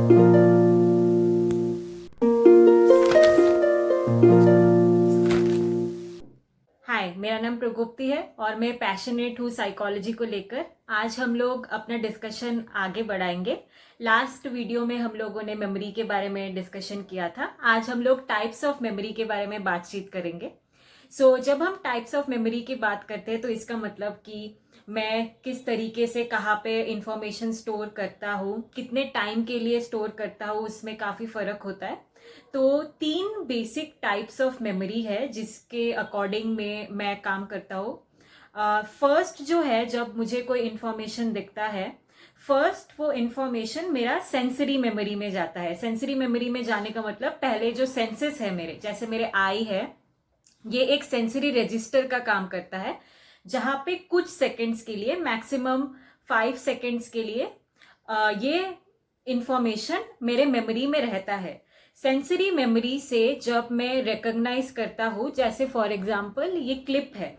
हाय, मेरा नाम प्रगुप्ती है और मैं पैशनेट हूँ साइकोलॉजी को लेकर। आज हम लोग अपना डिस्कशन आगे बढ़ाएंगे। लास्ट वीडियो में हम लोगों ने मेमोरी के बारे में डिस्कशन किया था। आज हम लोग टाइप्स ऑफ मेमोरी के बारे में बातचीत करेंगे। जब हम टाइप्स ऑफ मेमोरी की बात करते हैं तो इसका मतलब कि मैं किस तरीके से कहाँ पे इंफॉर्मेशन स्टोर करता हूँ, कितने टाइम के लिए स्टोर करता हूँ, उसमें काफ़ी फ़र्क होता है। तो 3 बेसिक टाइप्स ऑफ मेमोरी है जिसके अकॉर्डिंग में मैं काम करता हूँ। फर्स्ट जो है, जब मुझे कोई इंफॉर्मेशन दिखता है, फर्स्ट वो इंफॉर्मेशन मेरा सेंसरी मेमोरी में जाता है। सेंसरी मेमोरी में जाने का मतलब पहले जो सेंसेस है मेरे, जैसे मेरे आई है, ये एक सेंसरी रजिस्टर का काम करता है, जहां पे कुछ सेकंड्स के लिए, मैक्सिमम 5 सेकंड्स के लिए ये इंफॉर्मेशन मेरे मेमोरी में रहता है। सेंसरी मेमोरी से जब मैं रिकॉग्नाइज करता हूं, जैसे फॉर एग्जांपल ये क्लिप है,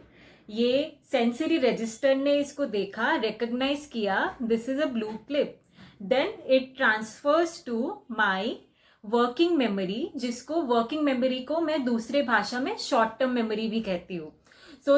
ये सेंसरी रजिस्टर ने इसको देखा, रिकॉग्नाइज किया, this is a blue clip, then it transfers to my working memory, जिसको वर्किंग मेमोरी को मैं दूसरे भाषा में शॉर्ट टर्म मेमोरी भी कहती हूँ।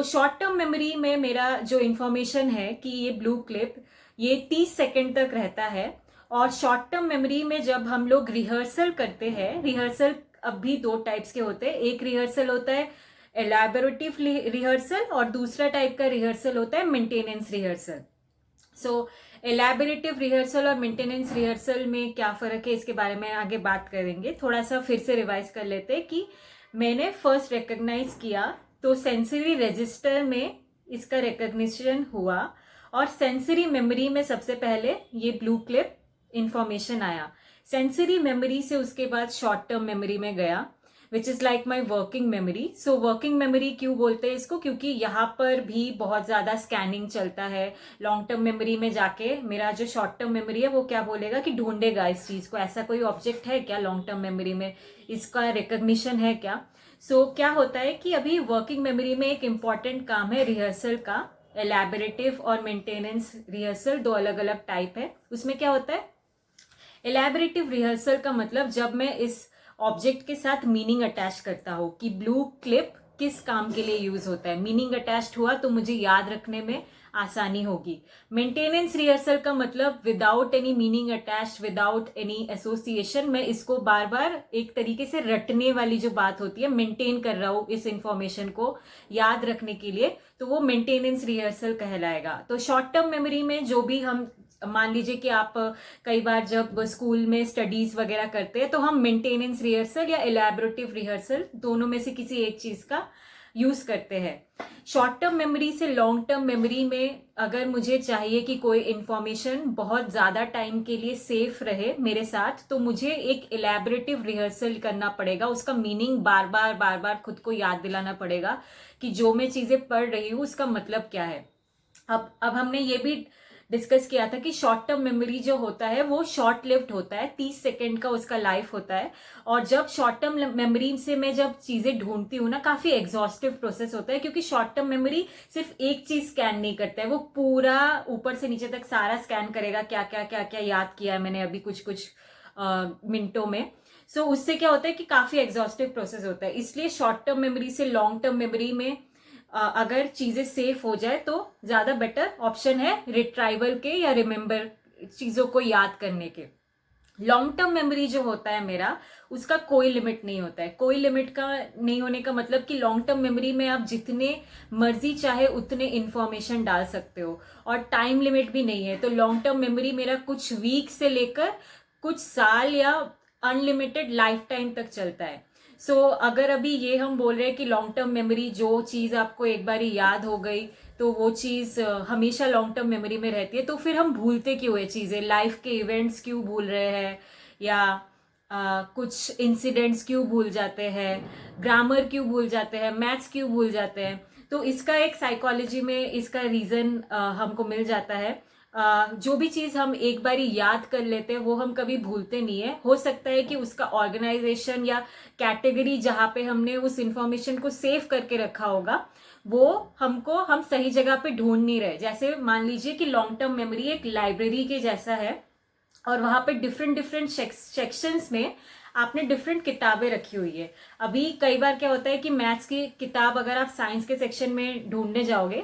शॉर्ट टर्म मेमोरी में मेरा जो इंफॉर्मेशन है कि ये ब्लू क्लिप ये 30 सेकंड तक रहता है। और शॉर्ट टर्म मेमोरी में जब हम लोग रिहर्सल करते हैं, रिहर्सल अब भी 2 टाइप्स के होते हैं। एक रिहर्सल होता है एलैबोरेटिव रिहर्सल और दूसरा टाइप का रिहर्सल होता है मेंटेनेंस रिहर्सल। एलैबोरेटिव रिहर्सल और मेंटेनेंस रिहर्सल में क्या फर्क है, इसके बारे में आगे बात करेंगे। थोड़ा सा फिर से रिवाइज कर लेते हैं कि मैंने फर्स्ट रिकॉग्नाइज किया तो सेंसरी रजिस्टर में इसका रिकॉग्निशन हुआ और सेंसरी मेमोरी में सबसे पहले ये ब्लू क्लिप इंफॉर्मेशन आया। सेंसरी मेमोरी से उसके बाद शॉर्ट टर्म मेमोरी में गया, which is like my working memory. Working memory क्यों बोलते हैं इसको, क्योंकि यहाँ पर भी बहुत ज्यादा स्कैनिंग चलता है। लॉन्ग टर्म मेमोरी में जाके मेरा जो शॉर्ट टर्म मेमोरी है वो क्या बोलेगा कि ढूंढेगा इस चीज को, ऐसा कोई ऑब्जेक्ट है क्या लॉन्ग टर्म मेमोरी में, इसका रिकॉग्निशन है क्या। क्या होता है कि अभी वर्किंग मेमोरी में एक इंपॉर्टेंट काम है रिहर्सल का। एलैबोरेटिव और मेंटेनेंस रिहर्सल 2 अलग अलग टाइप है। उसमें क्या होता है, एलैबोरेटिव रिहर्सल का मतलब जब मैं इस ऑब्जेक्ट के साथ मीनिंग अटैच करता हूं कि ब्लू क्लिप किस काम के लिए यूज होता है, मीनिंग अटैच्ड हुआ तो मुझे याद रखने में आसानी होगी। मेंटेनेंस रिहर्सल का मतलब without any meaning attach, without any association, मैं इसको बार बार एक तरीके से रटने वाली जो बात होती है, मेंटेन कर रहा हूं इस इंफॉर्मेशन को याद रखने के लिए, तो वो मेंटेनेंस रिहर्सल कहलाएगा। तो शॉर्ट टर्म मेमोरी में जो भी हम, मान लीजिए कि आप कई बार जब स्कूल में स्टडीज वगैरह करते हैं तो हम मेंटेनेंस रिहर्सल या एलैबोरेटिव रिहर्सल दोनों में से किसी एक चीज का यूज करते हैं। शॉर्ट टर्म मेमोरी से लॉन्ग टर्म मेमोरी में अगर मुझे चाहिए कि कोई इंफॉर्मेशन बहुत ज्यादा टाइम के लिए सेफ रहे मेरे साथ, तो मुझे एक एलैबोरेटिव रिहर्सल करना पड़ेगा, उसका मीनिंग बार बार खुद को याद दिलाना पड़ेगा कि जो मैं चीजें पढ़ रही हूँ उसका मतलब क्या है। अब हमने ये भी डिस्कस किया था कि शॉर्ट टर्म मेमोरी जो होता है वो शॉर्ट लिव्ड होता है, 30 सेकंड का उसका लाइफ होता है। और जब शॉर्ट टर्म मेमोरी से मैं जब चीजें ढूंढती हूँ ना, काफी एग्जॉस्टिव प्रोसेस होता है, क्योंकि शॉर्ट टर्म मेमोरी सिर्फ एक चीज स्कैन नहीं करता है, वो पूरा ऊपर से नीचे तक सारा स्कैन करेगा, क्या क्या क्या क्या याद किया है मैंने अभी कुछ कुछ मिनटों में। उससे क्या होता है कि काफी एग्जॉस्टिव प्रोसेस होता है। इसलिए शॉर्ट टर्म मेमोरी से लॉन्ग टर्म मेमोरी में अगर चीजें सेफ हो जाए तो ज्यादा बेटर ऑप्शन है रिट्राइवल के या रिमेम्बर चीजों को याद करने के। लॉन्ग टर्म मेमोरी जो होता है मेरा, उसका कोई लिमिट नहीं होता है। कोई लिमिट का नहीं होने का मतलब कि लॉन्ग टर्म मेमोरी में आप जितने मर्जी चाहे उतने इंफॉर्मेशन डाल सकते हो और टाइम लिमिट भी नहीं है। तो लॉन्ग टर्म मेमोरी मेरा कुछ वीक से लेकर कुछ साल या अनलिमिटेड लाइफ टाइम तक चलता है। अगर अभी ये हम बोल रहे हैं कि लॉन्ग टर्म मेमोरी, जो चीज आपको एक बार याद हो गई तो वो चीज हमेशा लॉन्ग टर्म मेमोरी में रहती है, तो फिर हम भूलते क्यों है चीजें, लाइफ के इवेंट्स क्यों भूल रहे हैं, या कुछ इंसिडेंट्स क्यों भूल जाते हैं, ग्रामर क्यों भूल जाते हैं, मैथ्स क्यों भूल जाते हैं। तो इसका एक साइकोलॉजी में इसका रीजन हमको मिल जाता है। जो भी चीज हम एक बार याद कर लेते हैं वो हम कभी भूलते नहीं है। हो सकता है कि उसका ऑर्गेनाइजेशन या कैटेगरी जहां पे हमने उस इंफॉर्मेशन को सेव करके रखा होगा वो हम सही जगह पे ढूंढ नहीं रहे। जैसे मान लीजिए कि लॉन्ग टर्म मेमोरी एक लाइब्रेरी के जैसा है, और वहाँ पे डिफरेंट डिफरेंट सेक्शंस में आपने डिफरेंट किताबें रखी हुई है। अभी कई बार क्या होता है कि मैथ्स की किताब अगर आप साइंस के सेक्शन में ढूंढने जाओगे,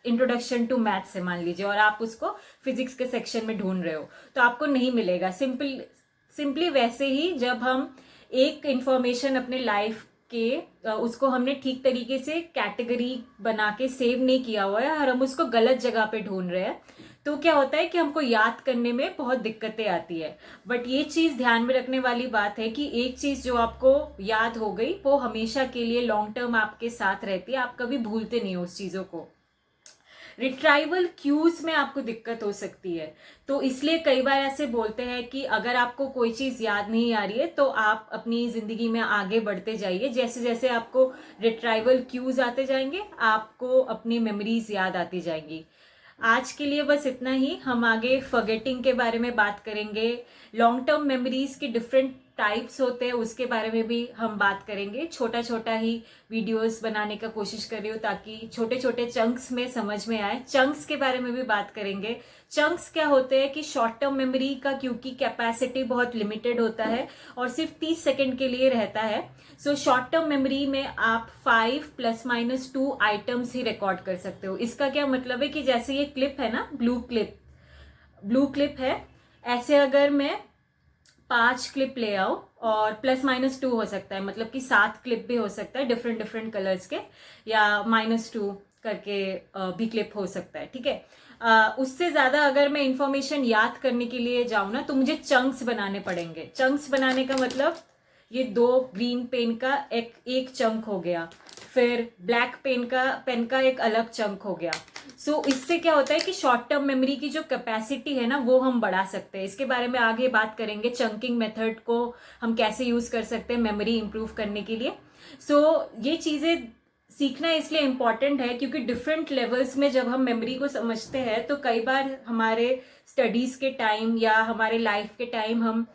इंट्रोडक्शन टू मैथ्स से मान लीजिए, और आप उसको फिजिक्स के सेक्शन में ढूंढ रहे हो तो आपको नहीं मिलेगा। सिंपली वैसे ही जब हम एक इंफॉर्मेशन अपने लाइफ के उसको हमने ठीक तरीके से कैटेगरी बना के सेव नहीं किया हुआ है और हम उसको गलत जगह पे ढूंढ रहे हैं, तो क्या होता है कि हमको याद करने में बहुत दिक्कतें आती है। बट ये चीज ध्यान में रखने वाली बात है कि एक चीज जो आपको याद हो गई वो हमेशा के लिए लॉन्ग टर्म आपके साथ रहती है, आप कभी भूलते नहीं हो उस चीजों को। रिट्राइवल क्यूज में आपको दिक्कत हो सकती है, तो इसलिए कई बार ऐसे बोलते हैं कि अगर आपको कोई चीज याद नहीं आ रही है तो आप अपनी जिंदगी में आगे बढ़ते जाइए, जैसे जैसे आपको रिट्राइवल क्यूज आते जाएंगे आपको अपनी मेमोरीज याद आती जाएंगी। आज के लिए बस इतना ही। हम आगे फॉरगेटिंग के बारे में बात करेंगे, लॉन्ग टर्म मेमोरीज के डिफरेंट टाइप्स होते हैं उसके बारे में भी हम बात करेंगे। छोटा छोटा ही वीडियोस बनाने का कोशिश कर रही हूँ ताकि छोटे छोटे चंक्स में समझ में आए। चंक्स के बारे में भी बात करेंगे। चंक्स क्या होते हैं कि शॉर्ट टर्म मेमोरी का क्योंकि कैपेसिटी बहुत लिमिटेड होता है और सिर्फ 30 सेकंड के लिए रहता है, सो शॉर्ट टर्म मेमोरी में आप 5 ± 2 आइटम्स ही रिकॉर्ड कर सकते हो। इसका क्या मतलब है कि जैसे ये क्लिप है ना, ब्लू क्लिप है, ऐसे अगर मैं 5 क्लिप ले आओ और ±2 हो सकता है, मतलब कि 7 क्लिप भी हो सकता है डिफरेंट डिफरेंट कलर्स के, या -2 करके भी क्लिप हो सकता है, ठीक है। उससे ज्यादा अगर मैं इंफॉर्मेशन याद करने के लिए जाऊं ना तो मुझे चंक्स बनाने पड़ेंगे। चंक्स बनाने का मतलब ये 2 ग्रीन पेन का एक चंक हो गया, फिर ब्लैक पेन का एक अलग चंक हो गया। सो इससे क्या होता है कि शॉर्ट टर्म मेमोरी की जो कैपेसिटी है ना वो हम बढ़ा सकते हैं। इसके बारे में आगे बात करेंगे, चंकिंग मेथड को हम कैसे यूज कर सकते हैं मेमोरी इंप्रूव करने के लिए। सो ये चीजें सीखना इसलिए इम्पॉर्टेंट है क्योंकि डिफरेंट लेवल्स में जब हम मेमोरी को समझते हैं तो कई बार हमारे स्टडीज के टाइम या हमारे लाइफ के टाइम हम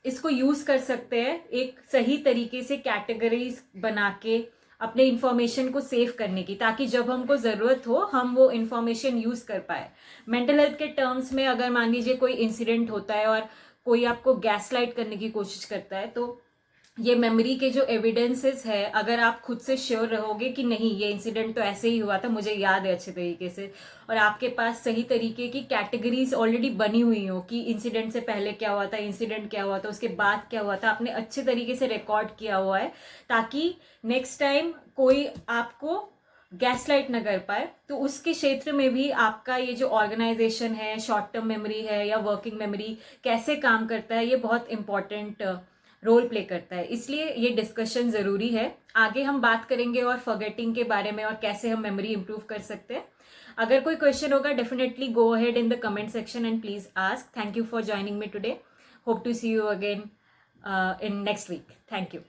इसको यूज कर सकते हैं एक सही तरीके से कैटेगरीज बना के अपने इंफॉर्मेशन को सेव करने की, ताकि जब हमको जरूरत हो हम वो इंफॉर्मेशन यूज कर पाए। मेंटल हेल्थ के टर्म्स में अगर मान लीजिए कोई इंसिडेंट होता है और कोई आपको गैसलाइट करने की कोशिश करता है, तो ये मेमोरी के जो एविडेंसेस है, अगर आप खुद से श्योर रहोगे कि नहीं ये इंसिडेंट तो ऐसे ही हुआ था, मुझे याद है अच्छे तरीके से, और आपके पास सही तरीके की कैटेगरीज ऑलरेडी बनी हुई हो कि इंसिडेंट से पहले क्या हुआ था, इंसिडेंट क्या हुआ था, उसके बाद क्या हुआ था, आपने अच्छे तरीके से रिकॉर्ड किया हुआ है ताकि नेक्स्ट टाइम कोई आपको गैसलाइट न कर पाए, तो उसके क्षेत्र में भी आपका ये जो ऑर्गेनाइजेशन है, शॉर्ट टर्म मेमोरी है या वर्किंग मेमोरी कैसे काम करता है, ये बहुत इंपॉर्टेंट रोल प्ले करता है। इसलिए ये डिस्कशन जरूरी है। आगे हम बात करेंगे और फॉरगेटिंग के बारे में और कैसे हम मेमोरी इंप्रूव कर सकते हैं। अगर कोई क्वेश्चन होगा definitely go ahead in the comment section and please ask. Thank you for joining me today. Hope to see you again in next week. Thank you.